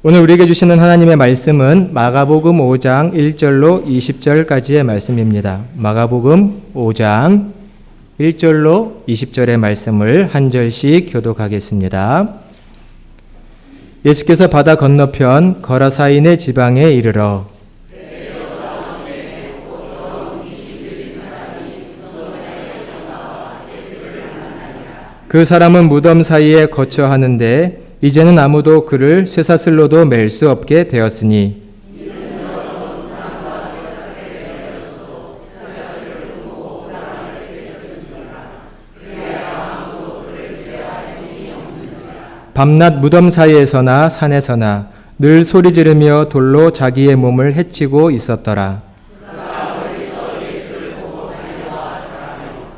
오늘 우리에게 주시는 하나님의 말씀은 마가복음 5장 1절로 20절까지의 말씀입니다. 마가복음 5장 1절로 20절의 말씀을 한 절씩 교독하겠습니다. 예수께서 바다 건너편 거라사인의 지방에 이르러 그 사람은 무덤 사이에 거처하는데 이제는 아무도 그를 쇠사슬로도 맬 수 없게 되었으니 밤낮 무덤 사이에서나 산에서나 늘 소리 지르며 돌로 자기의 몸을 해치고 있었더라.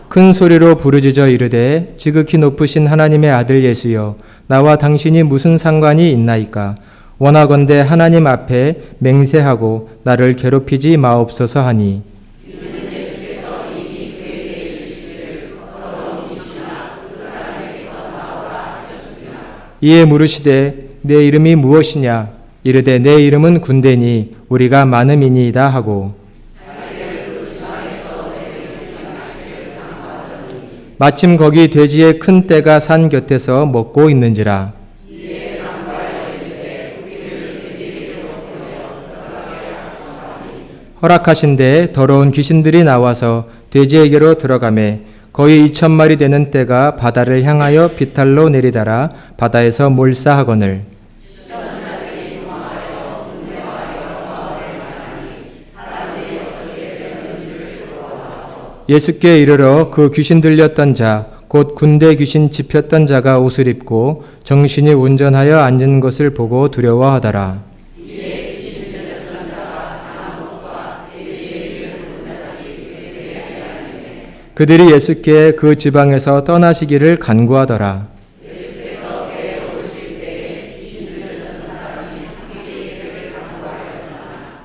큰 소리로 부르짖어 이르되 지극히 높으신 하나님의 아들 예수여 나와 당신이 무슨 상관이 있나이까. 원하건대 하나님 앞에 맹세하고 나를 괴롭히지 마옵소서 하니 이에 물으시되 내 이름이 무엇이냐. 이르되 내 이름은 군대니 우리가 많음이니이다 하고 마침 거기 돼지의 큰 떼가 산 곁에서 먹고 있는지라. 허락하신대 더러운 귀신들이 나와서 돼지에게로 들어가매 거의 2,000마리 되는 떼가 바다를 향하여 비탈로 내리달아 바다에서 몰사하거늘 예수께 이르러 그 귀신 들렸던 자 곧 군대 귀신 집혔던 자가 옷을 입고 정신이 운전하여 앉은 것을 보고 두려워하더라. 그들이 예수께 그 지방에서 떠나시기를 간구하더라.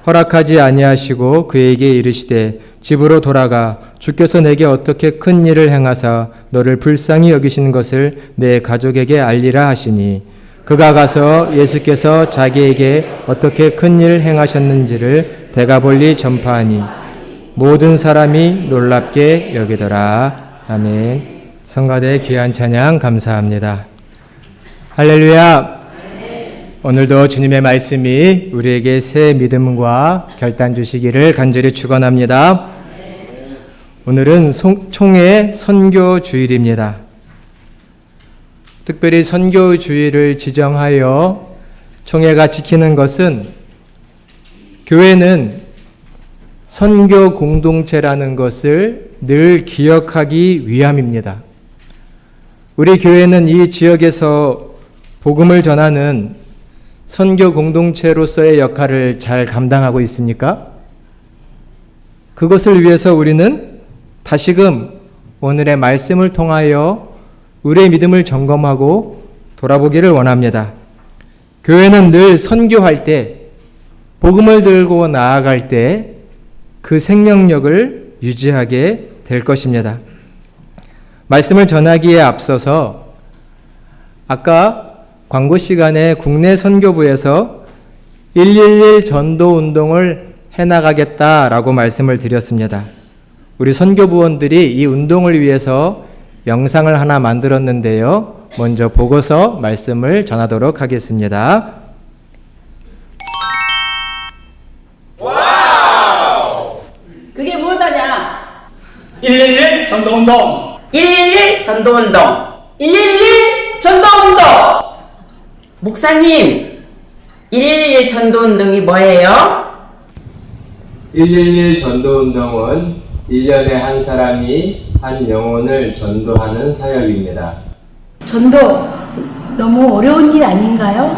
허락하지 아니하시고 그에게 이르시되 집으로 돌아가 주께서 내게 어떻게 큰 일을 행하사 너를 불쌍히 여기신 것을 내 가족에게 알리라 하시니 그가 가서 예수께서 자기에게 어떻게 큰 일을 행하셨는지를 대가볼리 전파하니 모든 사람이 놀랍게 여기더라. 아멘. 성가대 귀한 찬양 감사합니다. 할렐루야. 오늘도 주님의 말씀이 우리에게 새 믿음과 결단 주시기를 간절히 축원합니다. 오늘은 총회 선교 주일입니다. 특별히 선교 주일을 지정하여 총회가 지키는 것은 교회는 선교 공동체라는 것을 늘 기억하기 위함입니다. 우리 교회는 이 지역에서 복음을 전하는 선교 공동체로서의 역할을 잘 감당하고 있습니까? 그것을 위해서 우리는 다시금 오늘의 말씀을 통하여 우리의 믿음을 점검하고 돌아보기를 원합니다. 교회는 늘 선교할 때, 복음을 들고 나아갈 때 그 생명력을 유지하게 될 것입니다. 말씀을 전하기에 앞서서 아까 광고 시간에 국내 선교부에서 111 전도 운동을 해나가겠다라고 말씀을 드렸습니다. 우리 선교부원들이 이 운동을 위해서 영상을 하나 만들었는데요. 먼저 보고서 말씀을 전하도록 하겠습니다. 와우! 그게 뭐다냐? 111 전도운동! 111 전도운동! 111 전도운동! 목사님, 111 전도운동이 뭐예요? 111 전도운동은 1년에 한 사람이 한 영혼을 전도하는 사역입니다. 전도 너무 어려운 일 아닌가요?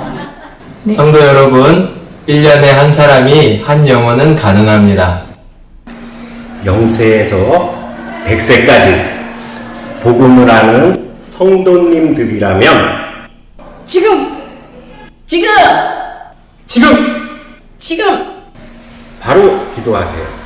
네. 성도 여러분, 1년에 한 사람이 한 영혼은 가능합니다. 0세에서 100세까지 복음을 하는 성도님들이라면 지금 바로 기도하세요.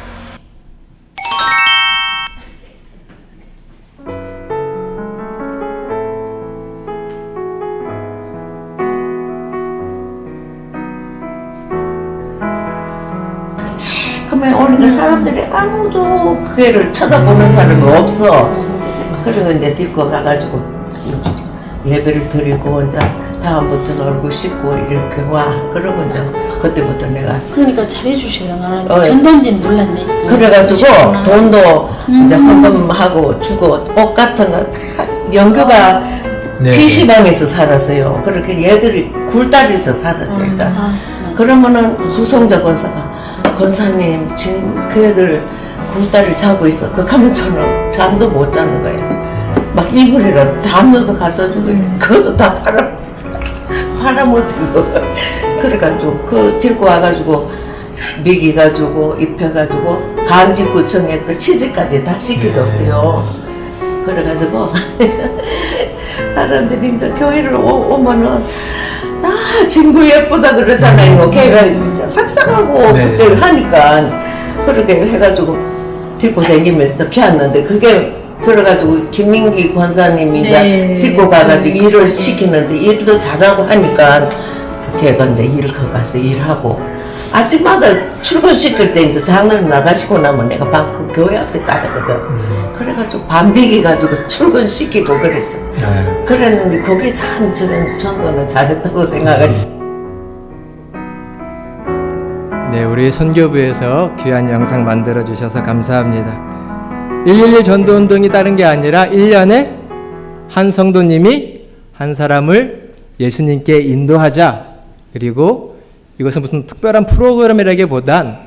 그러면 오니까 사람들이 아무도 그 애를 쳐다보는 사람이 없어. 그래서 이제 데리고 가가지고 예배를 드리고 이제 다음부터는 얼굴 씻고 이렇게 와. 그러고 이제 그때부터 내가 그러니까 잘해주시더라. 어, 전도인지는 몰랐네. 그래가지고 그러시구나. 돈도 이제 헌금하고 주고 옷 같은 거 다 영규가 네. PC방에서 살았어요. 그렇게 얘들이 굴다리에서 살았어요. 자. 그러면은 후성자 권사님 지금 그 애들 굴다리 자고 있어. 그 하면 저는 잠도 못 자는 거예요. 막 이불이라 담요도 갖다 주고 그것도 다 팔아먹고 그래가지고 그 데리고 와가지고 먹이가지고 입혀가지고 강직구청에 또 취직까지 다 시켜줬어요. 그래가지고 사람들이 이제 교회를 오면은 친구 예쁘다 그러잖아요. 걔가 진짜 삭삭하고 네. 그때 하니까 그렇게 해가지고 데리고 다니면서 키웠는데 그게 들어가지고 김민기 권사님이 이제 데리고 가가지고 일을 시키는데 일도 잘하고 하니까 걔가 이제 일을 거 가서 일하고 아침마다 출근시킬 때 이제 장을 나가시고 나면 내가 그 교회 앞에 살았거든. 그래가지고 밤 비기가지고 출근시키고 그랬어. 네. 그랬는데 거기 참 저는 전도는 잘했다고 생각을. 네, 우리 선교부에서 귀한 영상 만들어 주셔서 감사합니다. 111 전도운동이 다른 게 아니라 1년에 한 성도님이 한 사람을 예수님께 인도하자. 그리고 이것은 무슨 특별한 프로그램이라기보단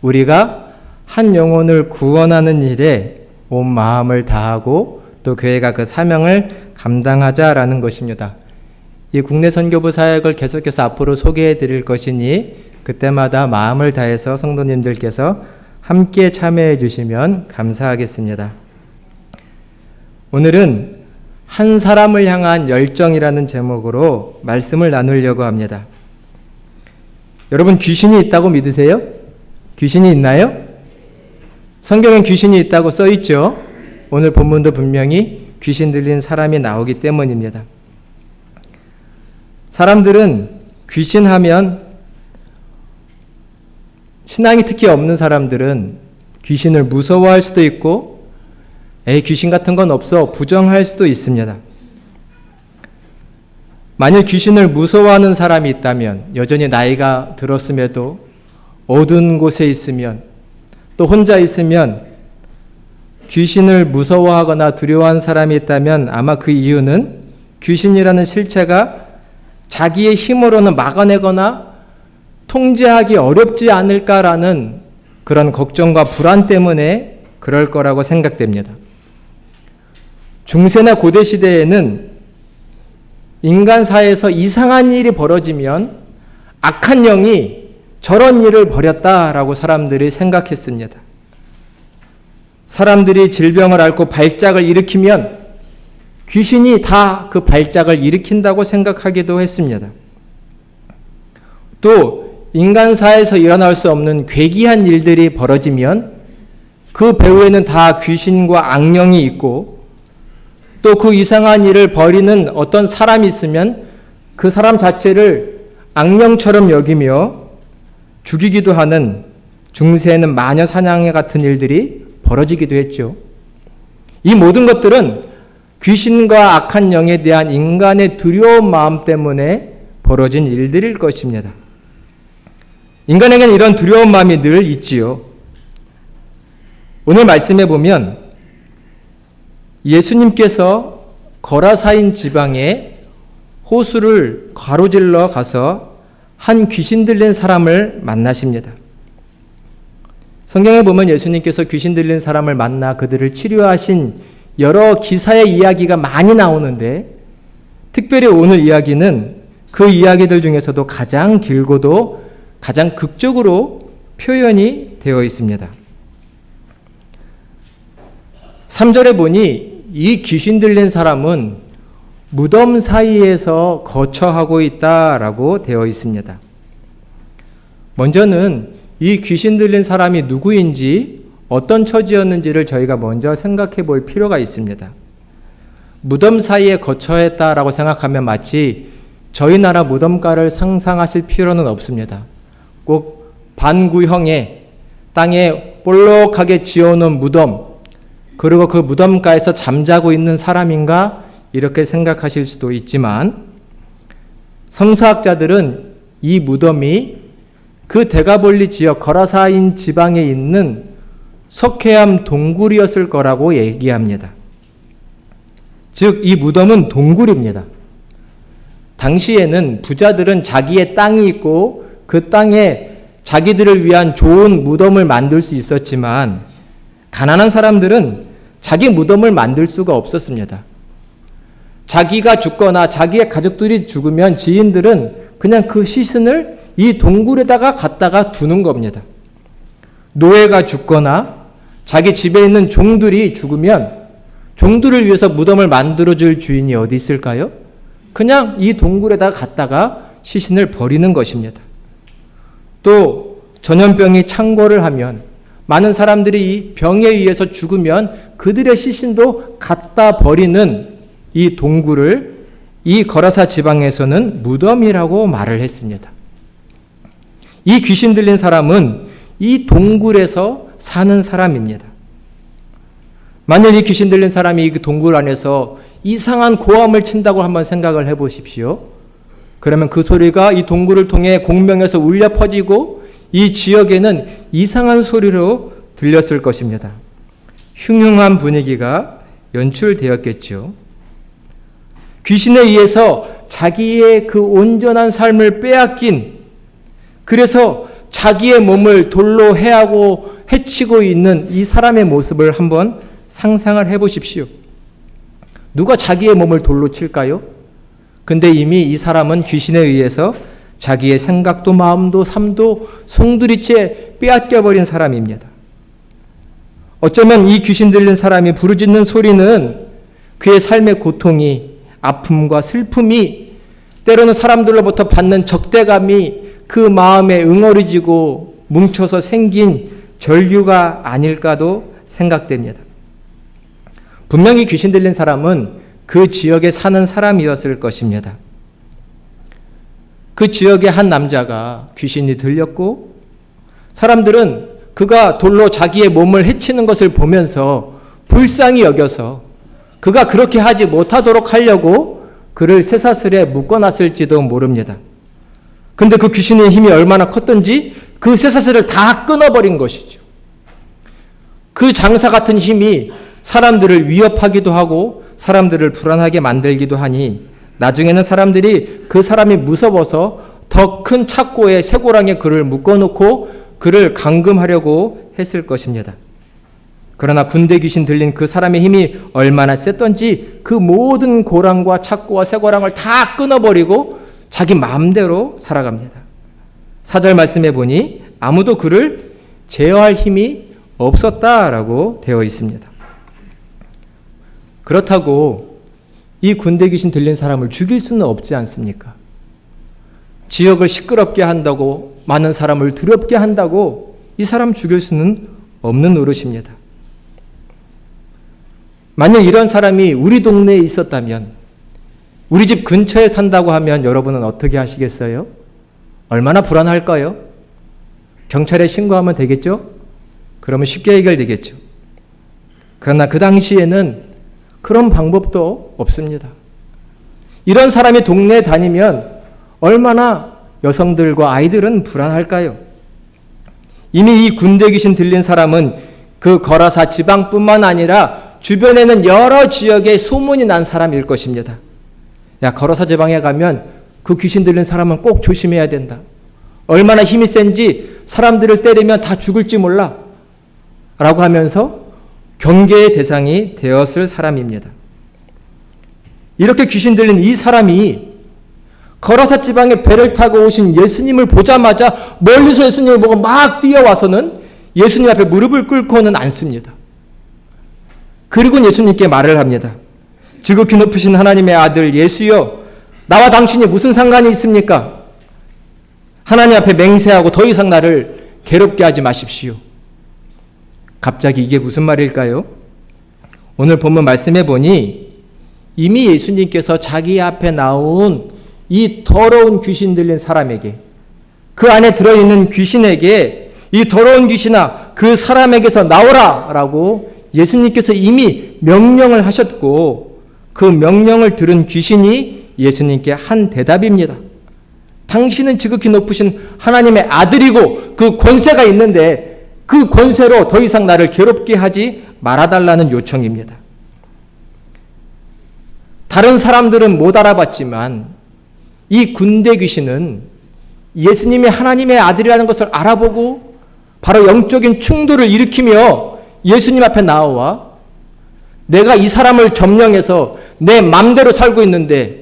우리가 한 영혼을 구원하는 일에 온 마음을 다하고 또 교회가 그 사명을 감당하자라는 것입니다. 이 국내 선교부 사역을 계속해서 앞으로 소개해 드릴 것이니 그때마다 마음을 다해서 성도님들께서 함께 참여해 주시면 감사하겠습니다. 오늘은 한 사람을 향한 열정이라는 제목으로 말씀을 나누려고 합니다. 여러분 귀신이 있다고 믿으세요? 귀신이 있나요? 성경엔 귀신이 있다고 써 있죠. 오늘 본문도 분명히 귀신 들린 사람이 나오기 때문입니다. 사람들은 귀신하면 신앙이 특히 없는 사람들은 귀신을 무서워할 수도 있고 에이 귀신 같은 건 없어 부정할 수도 있습니다. 만일 귀신을 무서워하는 사람이 있다면 여전히 나이가 들었음에도 어두운 곳에 있으면 또 혼자 있으면 귀신을 무서워하거나 두려워하는 사람이 있다면 아마 그 이유는 귀신이라는 실체가 자기의 힘으로는 막아내거나 통제하기 어렵지 않을까라는 그런 걱정과 불안 때문에 그럴 거라고 생각됩니다. 중세나 고대 시대에는 인간사에서 이상한 일이 벌어지면 악한 영이 저런 일을 벌였다라고 사람들이 생각했습니다. 사람들이 질병을 앓고 발작을 일으키면 귀신이 다 그 발작을 일으킨다고 생각하기도 했습니다. 또 인간사에서 일어날 수 없는 괴기한 일들이 벌어지면 그 배후에는 다 귀신과 악령이 있고 또 그 이상한 일을 벌이는 어떤 사람이 있으면 그 사람 자체를 악령처럼 여기며 죽이기도 하는 중세에는 마녀 사냥에 같은 일들이 벌어지기도 했죠. 이 모든 것들은 귀신과 악한 영에 대한 인간의 두려운 마음 때문에 벌어진 일들일 것입니다. 인간에게는 이런 두려운 마음이 늘 있지요. 오늘 말씀해 보면 예수님께서 거라사인 지방에 호수를 가로질러 가서 한 귀신 들린 사람을 만나십니다. 성경에 보면 예수님께서 귀신 들린 사람을 만나 그들을 치료하신 여러 기사의 이야기가 많이 나오는데 특별히 오늘 이야기는 그 이야기들 중에서도 가장 길고도 가장 극적으로 표현이 되어 있습니다. 3절에 보니 이 귀신 들린 사람은 무덤 사이에서 거처하고 있다라고 되어 있습니다. 먼저는 이 귀신 들린 사람이 누구인지 어떤 처지였는지를 저희가 먼저 생각해 볼 필요가 있습니다. 무덤 사이에 거처했다라고 생각하면 마치 저희 나라 무덤가를 상상하실 필요는 없습니다. 꼭 반구형의 땅에 볼록하게 지어놓은 무덤, 그리고 그 무덤가에서 잠자고 있는 사람인가 이렇게 생각하실 수도 있지만, 성서학자들은 이 무덤이 그 대가볼리 지역 거라사인 지방에 있는 석회암 동굴이었을 거라고 얘기합니다. 즉 이 무덤은 동굴입니다. 당시에는 부자들은 자기의 땅이 있고 그 땅에 자기들을 위한 좋은 무덤을 만들 수 있었지만, 가난한 사람들은 자기 무덤을 만들 수가 없었습니다. 자기가 죽거나 자기의 가족들이 죽으면 지인들은 그냥 그 시신을 이 동굴에다가 갖다가 두는 겁니다. 노예가 죽거나 자기 집에 있는 종들이 죽으면 종들을 위해서 무덤을 만들어줄 주인이 어디 있을까요? 그냥 이 동굴에다가 갖다가 시신을 버리는 것입니다. 또 전염병이 창궐을 하면 많은 사람들이 이 병에 의해서 죽으면 그들의 시신도 갖다 버리는 이 동굴을 이 거라사 지방에서는 무덤이라고 말을 했습니다. 이 귀신 들린 사람은 이 동굴에서 사는 사람입니다. 만일 이 귀신 들린 사람이 그 동굴 안에서 이상한 고함을 친다고 한번 생각을 해보십시오. 그러면 그 소리가 이 동굴을 통해 공명에서 울려 퍼지고 이 지역에는 이상한 소리로 들렸을 것입니다. 흉흉한 분위기가 연출되었겠죠. 귀신에 의해서 자기의 그 온전한 삶을 빼앗긴, 그래서 자기의 몸을 돌로 해하고 해치고 있는 이 사람의 모습을 한번 상상을 해보십시오. 누가 자기의 몸을 돌로 칠까요? 근데 이미 이 사람은 귀신에 의해서 자기의 생각도 마음도 삶도 송두리째 빼앗겨버린 사람입니다. 어쩌면 이 귀신 들린 사람이 부르짖는 소리는 그의 삶의 고통이, 아픔과 슬픔이, 때로는 사람들로부터 받는 적대감이 그 마음에 응어리지고 뭉쳐서 생긴 전류가 아닐까도 생각됩니다. 분명히 귀신 들린 사람은 그 지역에 사는 사람이었을 것입니다. 그 지역의 한 남자가 귀신이 들렸고, 사람들은 그가 돌로 자기의 몸을 해치는 것을 보면서 불쌍히 여겨서 그가 그렇게 하지 못하도록 하려고 그를 쇠사슬에 묶어놨을지도 모릅니다. 근데 그 귀신의 힘이 얼마나 컸던지 그 쇠사슬을 다 끊어버린 것이죠. 그 장사 같은 힘이 사람들을 위협하기도 하고 사람들을 불안하게 만들기도 하니 나중에는 사람들이 그 사람이 무서워서 더 큰 착고에 쇠고랑에 그를 묶어놓고 그를 감금하려고 했을 것입니다. 그러나 군대 귀신 들린 그 사람의 힘이 얼마나 셌던지 그 모든 고랑과 착고와 쇠고랑을 다 끊어버리고 자기 마음대로 살아갑니다. 4절 말씀해 보니 아무도 그를 제어할 힘이 없었다라고 되어 있습니다. 그렇다고 이 군대 귀신 들린 사람을 죽일 수는 없지 않습니까? 지역을 시끄럽게 한다고, 많은 사람을 두렵게 한다고 이 사람 죽일 수는 없는 노릇입니다. 만약 이런 사람이 우리 동네에 있었다면, 우리 집 근처에 산다고 하면 여러분은 어떻게 하시겠어요? 얼마나 불안할까요? 경찰에 신고하면 되겠죠? 그러면 쉽게 해결되겠죠. 그러나 그 당시에는 그런 방법도 없습니다. 이런 사람이 동네에 다니면 얼마나 여성들과 아이들은 불안할까요? 이미 이 군대 귀신 들린 사람은 그 거라사 지방뿐만 아니라 주변에는 여러 지역에 소문이 난 사람일 것입니다. 야, 거라사 지방에 가면 그 귀신 들린 사람은 꼭 조심해야 된다. 얼마나 힘이 센지 사람들을 때리면 다 죽을지 몰라. 라고 하면서 경계의 대상이 되었을 사람입니다. 이렇게 귀신 들린 이 사람이 거라사 지방에 배를 타고 오신 예수님을 보자마자 멀리서 예수님을 보고 막 뛰어와서는 예수님 앞에 무릎을 꿇고는 앉습니다. 그리고 예수님께 말을 합니다. 지극히 높으신 하나님의 아들 예수여, 나와 당신이 무슨 상관이 있습니까? 하나님 앞에 맹세하고 더 이상 나를 괴롭게 하지 마십시오. 갑자기 이게 무슨 말일까요? 오늘 본문 말씀해 보니 이미 예수님께서 자기 앞에 나온 이 더러운 귀신 들린 사람에게, 그 안에 들어있는 귀신에게 이 더러운 귀신아 그 사람에게서 나오라 라고 예수님께서 이미 명령을 하셨고, 그 명령을 들은 귀신이 예수님께 한 대답입니다. 당신은 지극히 높으신 하나님의 아들이고 그 권세가 있는데 그 권세로 더 이상 나를 괴롭게 하지 말아달라는 요청입니다. 다른 사람들은 못 알아봤지만 이 군대 귀신은 예수님이 하나님의 아들이라는 것을 알아보고 바로 영적인 충돌을 일으키며 예수님 앞에 나와 내가 이 사람을 점령해서 내 맘대로 살고 있는데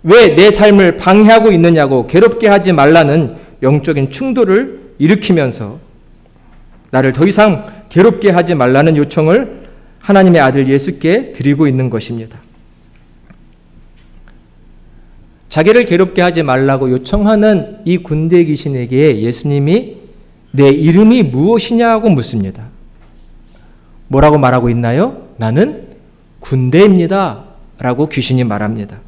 왜 내 삶을 방해하고 있느냐고 괴롭게 하지 말라는 영적인 충돌을 일으키면서 나를 더 이상 괴롭게 하지 말라는 요청을 하나님의 아들 예수께 드리고 있는 것입니다. 자기를 괴롭게 하지 말라고 요청하는 이 군대 귀신에게 예수님이 내 이름이 무엇이냐고 묻습니다. 뭐라고 말하고 있나요? 나는 군대입니다 라고 귀신이 말합니다.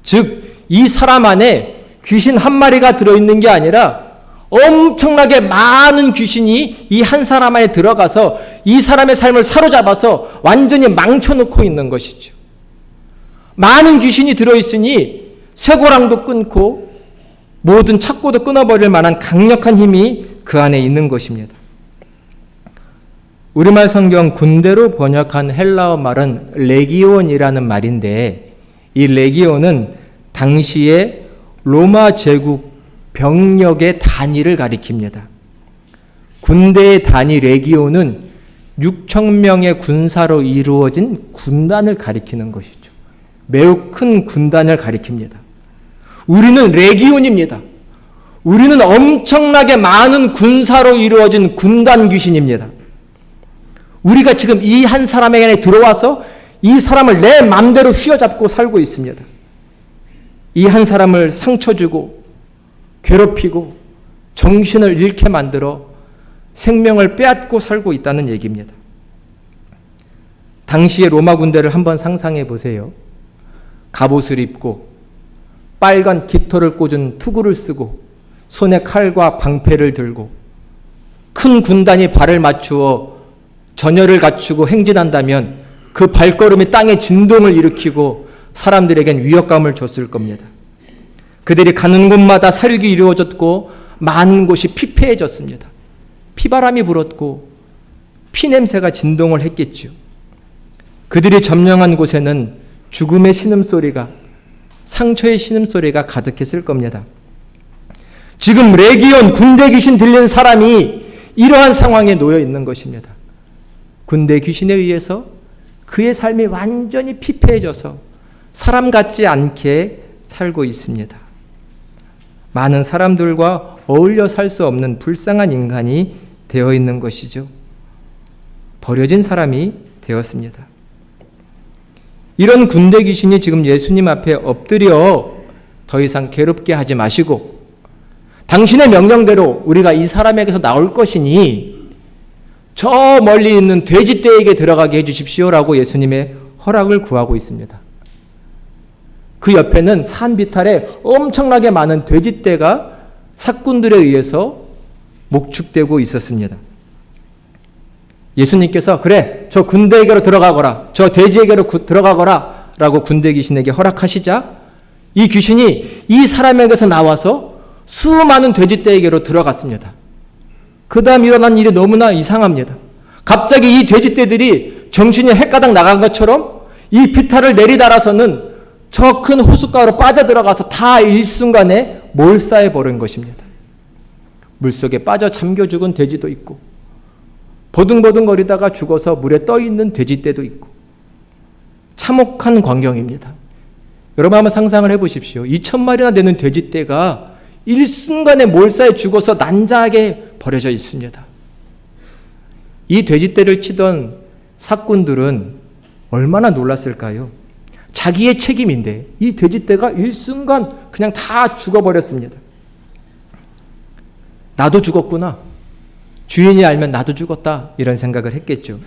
즉 이 사람 안에 귀신 한 마리가 들어있는 게 아니라 엄청나게 많은 귀신이 이 한 사람 안에 들어가서 이 사람의 삶을 사로잡아서 완전히 망쳐놓고 있는 것이죠. 많은 귀신이 들어있으니 쇠고랑도 끊고 모든 착고도 끊어버릴 만한 강력한 힘이 그 안에 있는 것입니다. 우리말 성경 군대로 번역한 헬라어 말은 레기온이라는 말인데, 이 레기온은 당시의 로마 제국 병력의 단위를 가리킵니다. 군대의 단위 레기온은 6,000명의 군사로 이루어진 군단을 가리키는 것이죠. 매우 큰 군단을 가리킵니다. 우리는 레기온입니다. 우리는 엄청나게 많은 군사로 이루어진 군단 귀신입니다. 우리가 지금 이 한 사람에게 들어와서 이 사람을 내 마음대로 휘어잡고 살고 있습니다. 이 한 사람을 상처 주고 괴롭히고 정신을 잃게 만들어 생명을 빼앗고 살고 있다는 얘기입니다. 당시의 로마 군대를 한번 상상해 보세요. 갑옷을 입고 빨간 깃털을 꽂은 투구를 쓰고 손에 칼과 방패를 들고 큰 군단이 발을 맞추어 전열을 갖추고 행진한다면 그 발걸음이 땅에 진동을 일으키고 사람들에겐 위협감을 줬을 겁니다. 그들이 가는 곳마다 사륙이 이루어졌고 많은 곳이 피폐해졌습니다. 피바람이 불었고 피냄새가 진동을 했겠죠. 그들이 점령한 곳에는 죽음의 신음소리가, 상처의 신음소리가 가득했을 겁니다. 지금 레기온 군대 귀신 들린 사람이 이러한 상황에 놓여 있는 것입니다. 군대 귀신에 의해서 그의 삶이 완전히 피폐해져서 사람 같지 않게 살고 있습니다. 많은 사람들과 어울려 살 수 없는 불쌍한 인간이 되어 있는 것이죠. 버려진 사람이 되었습니다. 이런 군대 귀신이 지금 예수님 앞에 엎드려 더 이상 괴롭게 하지 마시고 당신의 명령대로 우리가 이 사람에게서 나올 것이니 저 멀리 있는 돼지떼에게 들어가게 해주십시오라고 예수님의 허락을 구하고 있습니다. 그 옆에는 산 비탈에 엄청나게 많은 돼지떼가 사꾼들에 의해서 목축되고 있었습니다. 예수님께서 그래 저 군대에게로 들어가거라, 저 돼지에게로 들어가거라 라고 군대 귀신에게 허락하시자 이 귀신이 이 사람에게서 나와서 수많은 돼지떼에게로 들어갔습니다. 그 다음 일어난 일이 너무나 이상합니다. 갑자기 이 돼지떼들이 정신이 헷가닥 나간 것처럼 이 비탈을 내리달아서는 저 큰 호숫가로 빠져들어가서 다 일순간에 몰사해 버린 것입니다. 물속에 빠져 잠겨 죽은 돼지도 있고 버둥버둥거리다가 죽어서 물에 떠있는 돼지떼도 있고 참혹한 광경입니다. 여러분 한번 상상을 해보십시오. 2,000마리나 되는 돼지떼가 일순간에 몰사에 죽어서 난자하게 버려져 있습니다. 이 돼지떼를 치던 사꾼들은 얼마나 놀랐을까요? 자기의 책임인데 이 돼지떼가 일순간 그냥 다 죽어버렸습니다. 나도 죽었구나. 주인이 알면 나도 죽었다. 이런 생각을 했겠죠.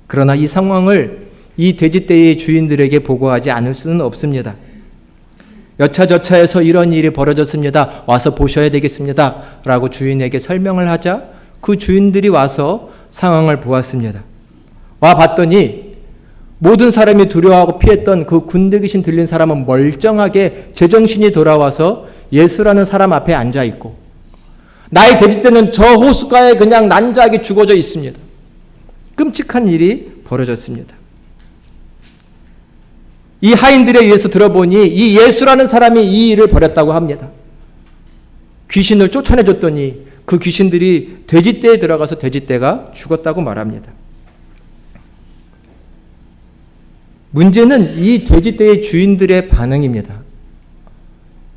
그러나 이 상황을 이 돼지떼의 주인들에게 보고하지 않을 수는 없습니다. 여차저차해서 이런 일이 벌어졌습니다. 와서 보셔야 되겠습니다. 라고 주인에게 설명을 하자 그 주인들이 와서 상황을 보았습니다. 와 봤더니 모든 사람이 두려워하고 피했던 그 군대 귀신 들린 사람은 멀쩡하게 제정신이 돌아와서 예수라는 사람 앞에 앉아 있고 나의 돼지떼는 저 호숫가에 그냥 난자하게 죽어져 있습니다. 끔찍한 일이 벌어졌습니다. 이 하인들에 의해서 들어보니 이 예수라는 사람이 이 일을 벌였다고 합니다. 귀신을 쫓아내줬더니 그 귀신들이 돼지떼에 들어가서 돼지떼가 죽었다고 말합니다. 문제는 이 돼지떼의 주인들의 반응입니다.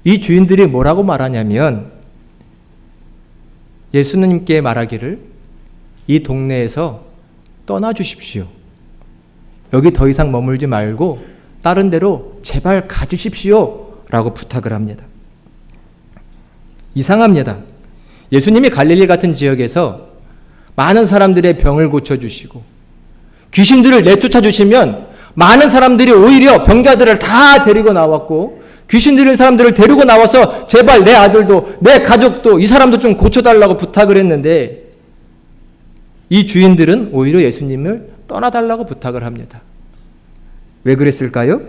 이 주인들이 뭐라고 말하냐면 예수님께 말하기를 이 동네에서 떠나주십시오. 여기 더 이상 머물지 말고 다른 데로 제발 가주십시오. 라고 부탁을 합니다. 이상합니다. 예수님이 갈릴리 같은 지역에서 많은 사람들의 병을 고쳐주시고 귀신들을 내쫓아 주시면 많은 사람들이 오히려 병자들을 다 데리고 나왔고 귀신 들린 사람들을 데리고 나와서 제발 내 아들도 내 가족도 이 사람도 좀 고쳐달라고 부탁을 했는데 이 주인들은 오히려 예수님을 떠나달라고 부탁을 합니다. 왜 그랬을까요?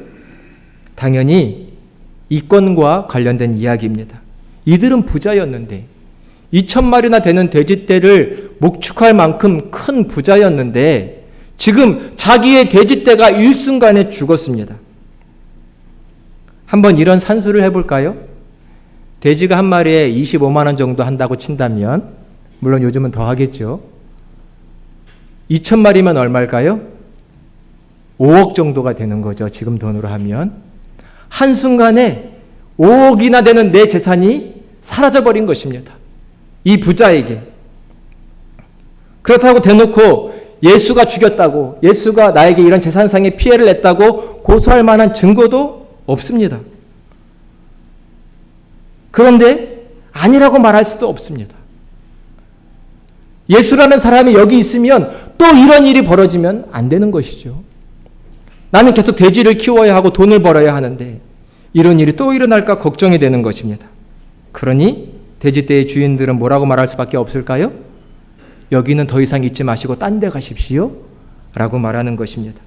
당연히 이권과 관련된 이야기입니다. 이들은 부자였는데 2,000마리나 되는 돼지떼를 목축할 만큼 큰 부자였는데 지금 자기의 돼지떼가 일순간에 죽었습니다. 한번 이런 산수를 해볼까요? 돼지가 한 마리에 25만 원 정도 한다고 친다면 물론 요즘은 더 하겠죠. 2,000마리면 얼마일까요? 5억 정도가 되는 거죠. 지금 돈으로 하면. 한순간에 5억이나 되는 내 재산이 사라져버린 것입니다. 이 부자에게. 그렇다고 대놓고 예수가 죽였다고, 예수가 나에게 이런 재산상의 피해를 냈다고 고소할 만한 증거도 없습니다. 그런데 아니라고 말할 수도 없습니다. 예수라는 사람이 여기 있으면 또 이런 일이 벌어지면 안 되는 것이죠. 나는 계속 돼지를 키워야 하고 돈을 벌어야 하는데 이런 일이 또 일어날까 걱정이 되는 것입니다. 그러니 돼지떼의 주인들은 뭐라고 말할 수밖에 없을까요? 여기는 더 이상 있지 마시고 딴 데 가십시오. 라고 말하는 것입니다.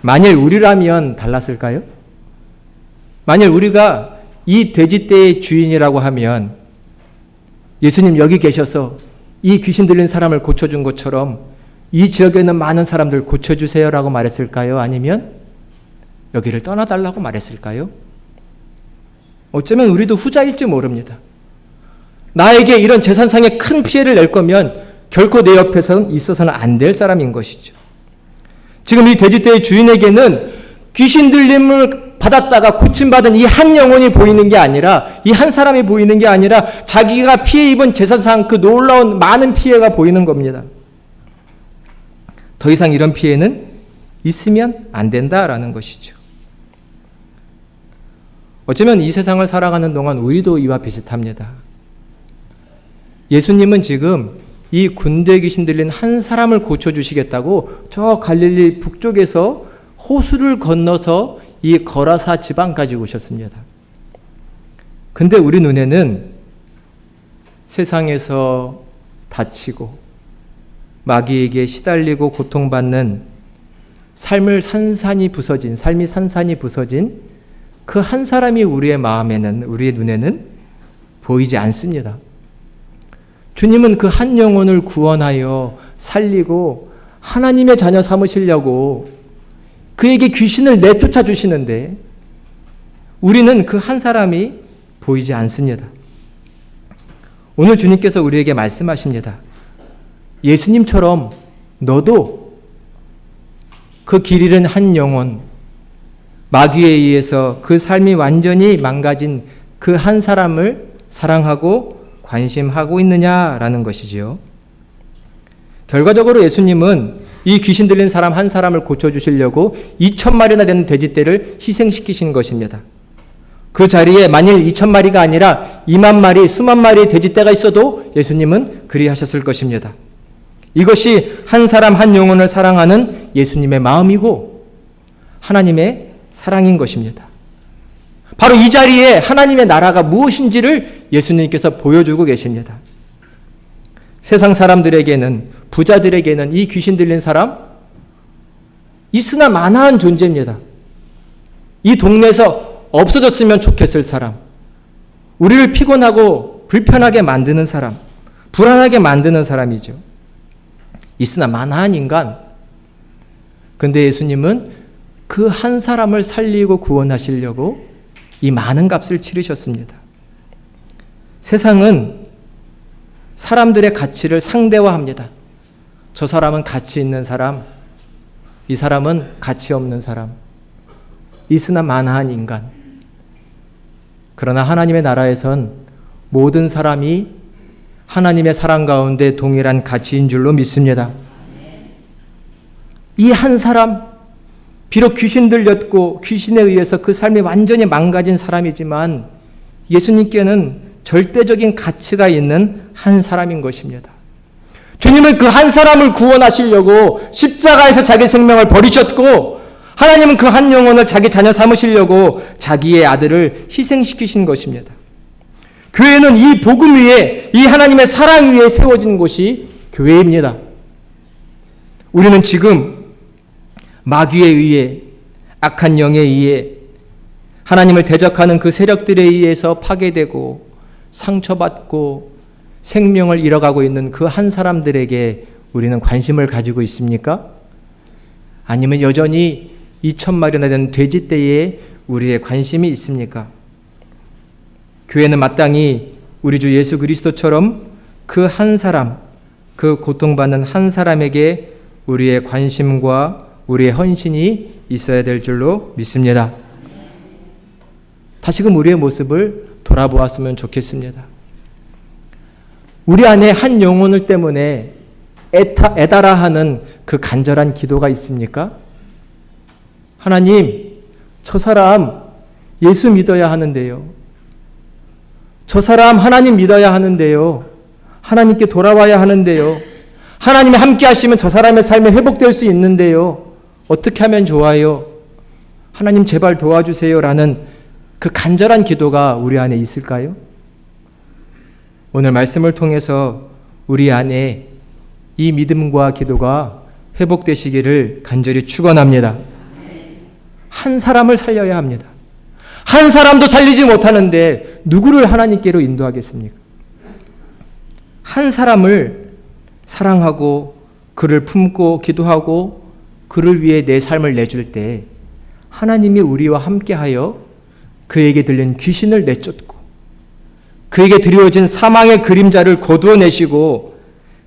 만일 우리라면 달랐을까요? 만일 우리가 이 돼지떼의 주인이라고 하면 예수님 여기 계셔서 이 귀신 들린 사람을 고쳐준 것처럼 이 지역에 있는 많은 사람들 고쳐주세요 라고 말했을까요? 아니면 여기를 떠나달라고 말했을까요? 어쩌면 우리도 후자일지 모릅니다. 나에게 이런 재산상의 큰 피해를 낼 거면 결코 내 옆에서는 있어서는 안 될 사람인 것이죠. 지금 이 돼지떼의 주인에게는 귀신 들림을 받았다가 고침받은 이 한 영혼이 보이는 게 아니라 이 한 사람이 보이는 게 아니라 자기가 피해 입은 재산상 그 놀라운 많은 피해가 보이는 겁니다. 더 이상 이런 피해는 있으면 안 된다라는 것이죠. 어쩌면 이 세상을 살아가는 동안 우리도 이와 비슷합니다. 예수님은 지금 이 군대 귀신 들린 한 사람을 고쳐주시겠다고 저 갈릴리 북쪽에서 호수를 건너서 이 거라사 지방까지 오셨습니다. 근데 우리 눈에는 세상에서 다치고 마귀에게 시달리고 고통받는 삶이 산산이 부서진 그 한 사람이 우리의 마음에는, 우리의 눈에는 보이지 않습니다. 주님은 그 한 영혼을 구원하여 살리고 하나님의 자녀 삼으시려고 그에게 귀신을 내쫓아 주시는데 우리는 그 한 사람이 보이지 않습니다. 오늘 주님께서 우리에게 말씀하십니다. 예수님처럼 너도 그 길 잃은 한 영혼, 마귀에 의해서 그 삶이 완전히 망가진 그 한 사람을 사랑하고 관심하고 있느냐라는 것이지요. 결과적으로 예수님은 이 귀신 들린 사람 한 사람을 고쳐주시려고 2,000마리나 되는 돼지떼를 희생시키신 것입니다. 그 자리에 만일 2,000마리가 아니라 2만 마리, 수만 마리의 돼지떼가 있어도 예수님은 그리하셨을 것입니다. 이것이 한 사람 한 영혼을 사랑하는 예수님의 마음이고 하나님의 사랑인 것입니다. 바로 이 자리에 하나님의 나라가 무엇인지를 예수님께서 보여주고 계십니다. 세상 사람들에게는, 부자들에게는 이 귀신 들린 사람 있으나 마나한 존재입니다. 이 동네에서 없어졌으면 좋겠을 사람, 우리를 피곤하고 불편하게 만드는 사람, 불안하게 만드는 사람이죠. 있으나 마나한 인간. 근데 예수님은 그 한 사람을 살리고 구원하시려고 이 많은 값을 치르셨습니다. 세상은 사람들의 가치를 상대화합니다. 저 사람은 가치 있는 사람, 이 사람은 가치 없는 사람, 있으나 마나한 인간. 그러나 하나님의 나라에선 모든 사람이 하나님의 사랑 가운데 동일한 가치인 줄로 믿습니다. 이 한 사람, 비록 귀신 들렸고 귀신에 의해서 그 삶이 완전히 망가진 사람이지만 예수님께는 절대적인 가치가 있는 한 사람인 것입니다. 주님은 그 한 사람을 구원하시려고 십자가에서 자기 생명을 버리셨고, 하나님은 그 한 영혼을 자기 자녀 삼으시려고 자기의 아들을 희생시키신 것입니다. 교회는 이 복음 위에, 이 하나님의 사랑 위에 세워진 곳이 교회입니다. 우리는 지금 마귀에 의해, 악한 영에 의해, 하나님을 대적하는 그 세력들에 의해서 파괴되고 상처받고 생명을 잃어가고 있는 그 한 사람들에게 우리는 관심을 가지고 있습니까? 아니면 여전히 2,000마리나 되는 돼지떼에 우리의 관심이 있습니까? 교회는 마땅히 우리 주 예수 그리스도처럼 그 한 사람, 그 고통받는 한 사람에게 우리의 관심과 우리의 헌신이 있어야 될 줄로 믿습니다. 다시금 우리의 모습을 돌아보았으면 좋겠습니다. 우리 안에 한 영혼을 때문에 애달아 하는 그 간절한 기도가 있습니까? 하나님, 저 사람 예수 믿어야 하는데요. 저 사람 하나님 믿어야 하는데요. 하나님께 돌아와야 하는데요. 하나님이 함께 하시면 저 사람의 삶이 회복될 수 있는데요. 어떻게 하면 좋아요? 하나님 제발 도와주세요 라는 그 간절한 기도가 우리 안에 있을까요? 오늘 말씀을 통해서 우리 안에 이 믿음과 기도가 회복되시기를 간절히 축원합니다. 한 사람을 살려야 합니다. 한 사람도 살리지 못하는데 누구를 하나님께로 인도하겠습니까? 한 사람을 사랑하고 그를 품고 기도하고 그를 위해 내 삶을 내줄 때 하나님이 우리와 함께하여 그에게 들린 귀신을 내쫓고 그에게 드리워진 사망의 그림자를 거두어내시고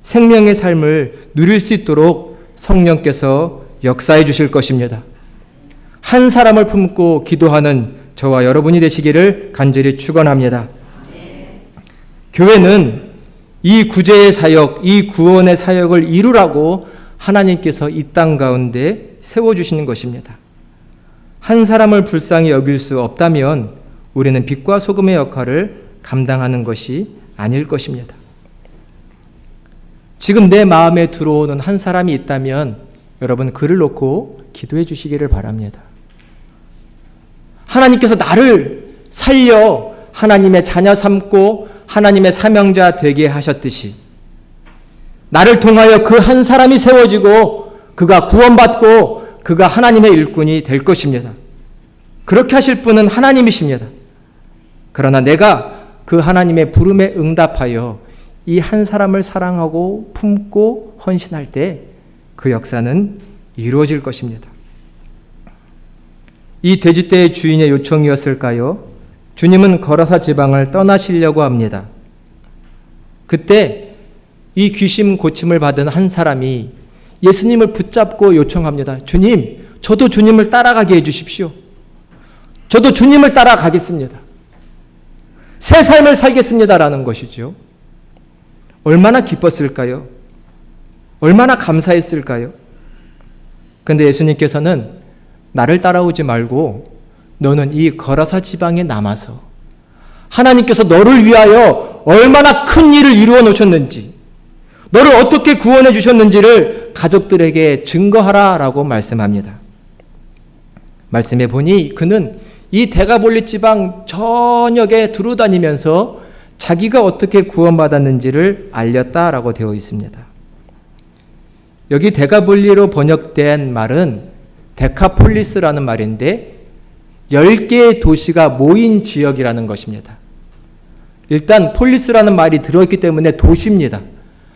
생명의 삶을 누릴 수 있도록 성령께서 역사해 주실 것입니다. 한 사람을 품고 기도하는 저와 여러분이 되시기를 간절히 축원합니다. 교회는 이 구제의 사역, 이 구원의 사역을 이루라고 하나님께서 이 땅 가운데 세워주시는 것입니다. 한 사람을 불쌍히 여길 수 없다면 우리는 빛과 소금의 역할을 감당하는 것이 아닐 것입니다. 지금 내 마음에 들어오는 한 사람이 있다면 여러분 그를 놓고 기도해 주시기를 바랍니다. 하나님께서 나를 살려 하나님의 자녀 삼고 하나님의 사명자 되게 하셨듯이 나를 통하여 그 한 사람이 세워지고 그가 구원받고 그가 하나님의 일꾼이 될 것입니다. 그렇게 하실 분은 하나님이십니다. 그러나 내가 그 하나님의 부름에 응답하여 이 한 사람을 사랑하고 품고 헌신할 때 그 역사는 이루어질 것입니다. 이 돼지떼의 주인의 요청이었을까요? 주님은 거라사 지방을 떠나시려고 합니다. 그때 이 귀신 고침을 받은 한 사람이 예수님을 붙잡고 요청합니다. 주님, 저도 주님을 따라가게 해주십시오. 저도 주님을 따라가겠습니다. 새 삶을 살겠습니다라는 것이죠. 얼마나 기뻤을까요? 얼마나 감사했을까요? 그런데 예수님께서는 나를 따라오지 말고 너는 이 거라사 지방에 남아서 하나님께서 너를 위하여 얼마나 큰 일을 이루어 놓으셨는지, 너를 어떻게 구원해 주셨는지를 가족들에게 증거하라라고 말씀합니다. 말씀해 보니 그는 이 데가볼리 지방 전역에 두루다니면서 자기가 어떻게 구원받았는지를 알렸다라고 되어 있습니다. 여기 데가볼리로 번역된 말은 데카폴리스라는 말인데 10개의 도시가 모인 지역이라는 것입니다. 일단 폴리스라는 말이 들어있기 때문에 도시입니다.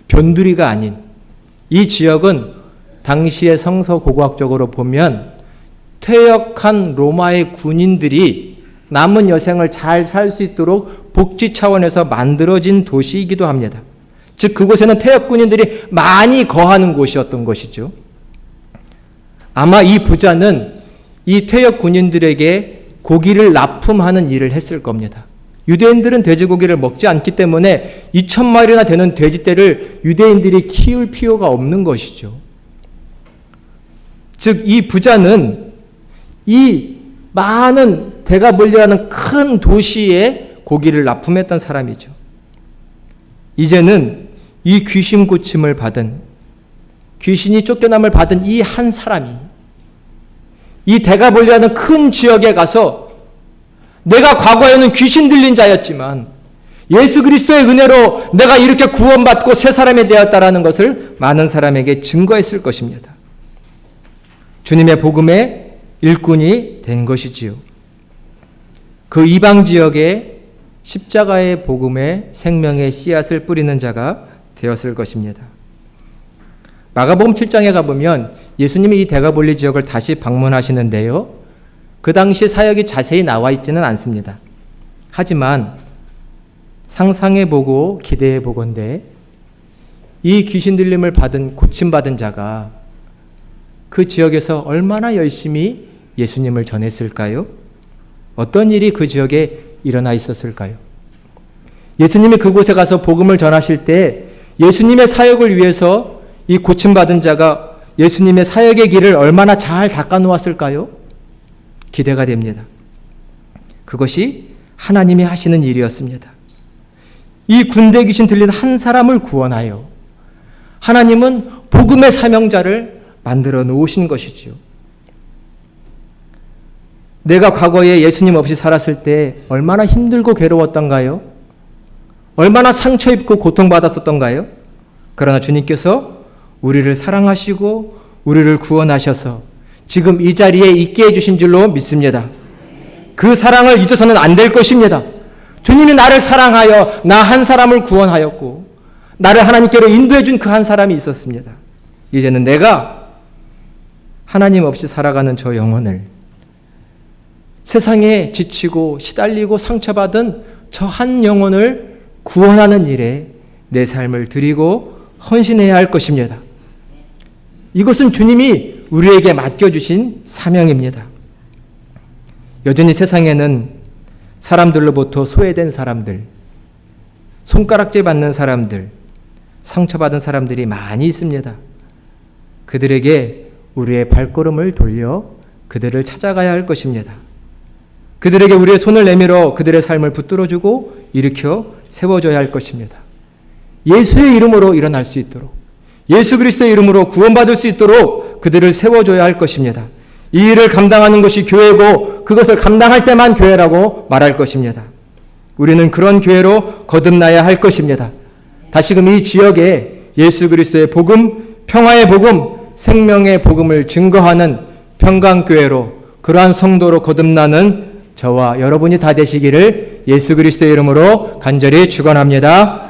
변두리가 아닌. 이 지역은 당시의 성서고고학적으로 보면 퇴역한 로마의 군인들이 남은 여생을 잘 살 수 있도록 복지 차원에서 만들어진 도시이기도 합니다. 즉 그곳에는 퇴역 군인들이 많이 거하는 곳이었던 것이죠. 아마 이 부자는 이 퇴역 군인들에게 고기를 납품하는 일을 했을 겁니다. 유대인들은 돼지고기를 먹지 않기 때문에 2,000마리나 되는 돼지떼를 유대인들이 키울 필요가 없는 것이죠. 즉 이 부자는 이 많은 데가볼리라는 큰 도시에 고기를 납품했던 사람이죠. 이제는 이 귀신 고침을 받은, 귀신이 쫓겨남을 받은 이 한 사람이 이 데가볼리라는 큰 지역에 가서 내가 과거에는 귀신 들린 자였지만 예수 그리스도의 은혜로 내가 이렇게 구원받고 새 사람이 되었다라는 것을 많은 사람에게 증거했을 것입니다. 주님의 복음의 일꾼이 된 것이지요. 그 이방 지역에 십자가의 복음의 생명의 씨앗을 뿌리는 자가 되었을 것입니다. 마가복음 7장에 가보면 예수님이 이 데가볼리 지역을 다시 방문하시는데요. 그 당시 사역이 자세히 나와 있지는 않습니다. 하지만 상상해보고 기대해보건대 이 귀신 들림을 받은, 고침받은 자가 그 지역에서 얼마나 열심히 예수님을 전했을까요? 어떤 일이 그 지역에 일어나 있었을까요? 예수님이 그곳에 가서 복음을 전하실 때 예수님의 사역을 위해서 이 고침받은 자가 예수님의 사역의 길을 얼마나 잘 닦아놓았을까요? 기대가 됩니다. 그것이 하나님이 하시는 일이었습니다. 이 군대 귀신 들린 한 사람을 구원하여 하나님은 복음의 사명자를 만들어 놓으신 것이지요. 내가 과거에 예수님 없이 살았을 때 얼마나 힘들고 괴로웠던가요? 얼마나 상처 입고 고통받았었던가요? 그러나 주님께서 우리를 사랑하시고 우리를 구원하셔서 지금 이 자리에 있게 해주신 줄로 믿습니다. 그 사랑을 잊어서는 안 될 것입니다. 주님이 나를 사랑하여 나 한 사람을 구원하였고 나를 하나님께로 인도해 준 그 한 사람이 있었습니다. 이제는 내가 하나님 없이 살아가는 저 영혼을 세상에 지치고 시달리고 상처받은 저 한 영혼을 구원하는 일에 내 삶을 드리고 헌신해야 할 것입니다. 이것은 주님이 우리에게 맡겨주신 사명입니다. 여전히 세상에는 사람들로부터 소외된 사람들, 손가락질 받는 사람들, 상처받은 사람들이 많이 있습니다. 그들에게 우리의 발걸음을 돌려 그들을 찾아가야 할 것입니다. 그들에게 우리의 손을 내밀어 그들의 삶을 붙들어주고 일으켜 세워줘야 할 것입니다. 예수의 이름으로 일어날 수 있도록, 예수 그리스도의 이름으로 구원받을 수 있도록 그들을 세워줘야 할 것입니다. 이 일을 감당하는 것이 교회고 그것을 감당할 때만 교회라고 말할 것입니다. 우리는 그런 교회로 거듭나야 할 것입니다. 다시금 이 지역에 예수 그리스도의 복음, 평화의 복음, 생명의 복음을 증거하는 평강교회로, 그러한 성도로 거듭나는 저와 여러분이 다 되시기를 예수 그리스도의 이름으로 간절히 축원합니다.